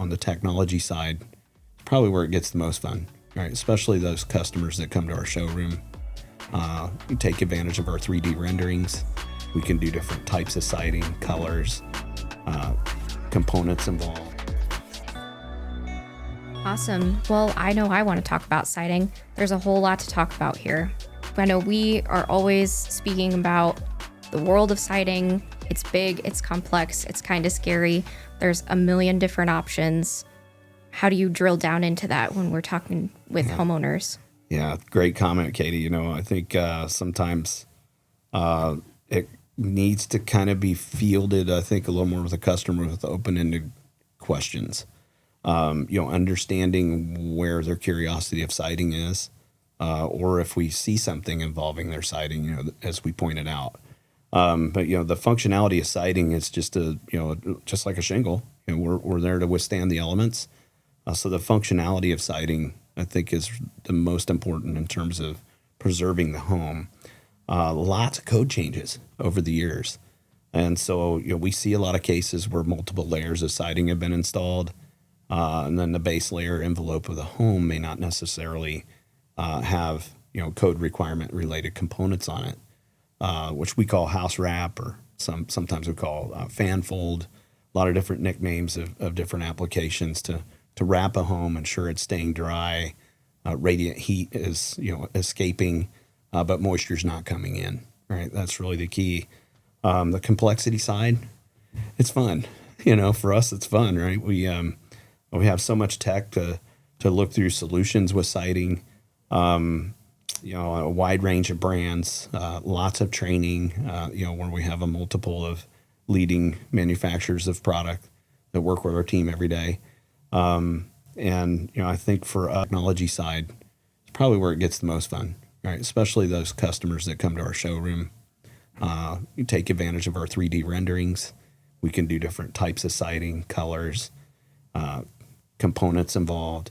on the technology side, probably where it gets the most fun, right? Especially those customers that come to our showroom. We take advantage of our 3D renderings. We can do different types of siding, colors, components involved. Awesome. Well, I know I want to talk about siding. There's a whole lot to talk about here. I know we are always speaking about the world of siding. It's big, it's complex, it's kind of scary. There's a million different options. How do you drill down into that when we're talking with homeowners? Yeah, great comment, Katie. I think sometimes it needs to kind of be fielded, I think, a little more with the customer with open-ended questions. Understanding where their curiosity of siding is, or if we see something involving their siding, as we pointed out. But the functionality of siding is just just like a shingle. We're there to withstand the elements. So the functionality of siding, I think, is the most important in terms of preserving the home. Lots of code changes over the years. And so, we see a lot of cases where multiple layers of siding have been installed. And then the base layer envelope of the home may not necessarily have, code requirement related components on it, which we call house wrap, or sometimes we call fan fold. A lot of different nicknames of different applications to wrap a home, ensure it's staying dry, radiant heat is escaping, but moisture's not coming in. Right, that's really the key. The complexity side, it's fun. For us, it's fun, right? We have so much tech to look through solutions with siding. A wide range of brands, lots of training. Where we have a multiple of leading manufacturers of product that work with our team every day. I think for technology side, it's probably where it gets the most fun, right? Especially those customers that come to our showroom. You take advantage of our 3D renderings. We can do different types of siding, colors, components involved,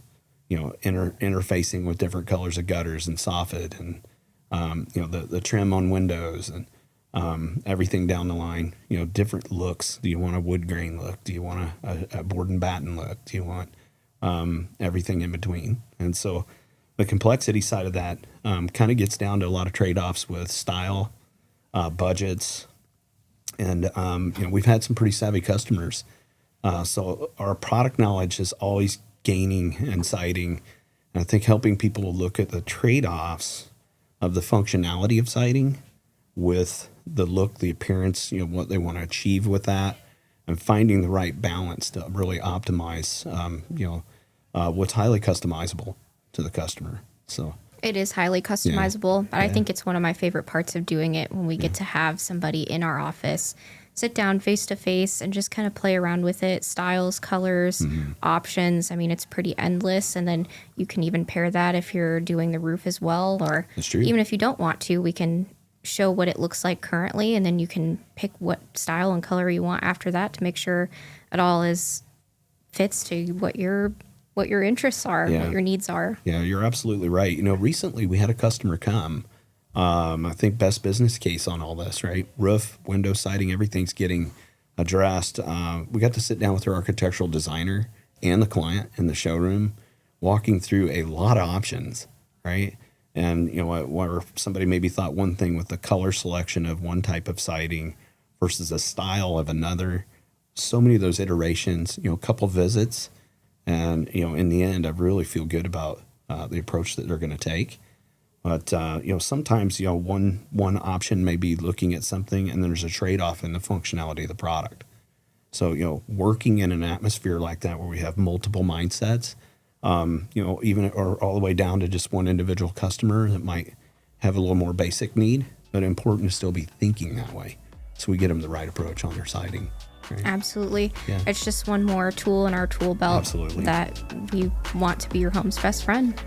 interfacing with different colors of gutters and soffit, and, the trim on windows, and everything down the line, different looks. Do you want a wood grain look? Do you want a board and batten look? Do you want everything in between? And so the complexity side of that kind of gets down to a lot of trade-offs with style, budgets, and we've had some pretty savvy customers. So our product knowledge is always gaining and siding, and I think helping people to look at the trade-offs of the functionality of siding with the look, the appearance, what they want to achieve with that, and finding the right balance to really optimize, what's highly customizable to the customer. So it is highly customizable, but I think it's one of my favorite parts of doing it when we get to have somebody in our office sit down face to face and just kind of play around with it. Styles, colors, options. I mean, it's pretty endless. And then you can even pair that if you're doing the roof as well, or even if you don't want to, we can show what it looks like currently, and then you can pick what style and color you want after that to make sure it all fits to what your interests are, what your needs are. Yeah, you're absolutely right. Recently we had a customer come. I think best business case on all this, right? Roof, window, siding, everything's getting addressed. We got to sit down with our architectural designer and the client in the showroom, walking through a lot of options, right? And, where somebody maybe thought one thing with the color selection of one type of siding versus a style of another. So many of those iterations, a couple visits. And, in the end, I really feel good about the approach that they're going to take. But, sometimes, one option may be looking at something and there's a trade-off in the functionality of the product. So, working in an atmosphere like that where we have multiple mindsets, even or all the way down to just one individual customer that might have a little more basic need, but important to still be thinking that way. So we get them the right approach on their siding. Right? Absolutely. Yeah. It's just one more tool in our tool belt that we want to be your home's best friend.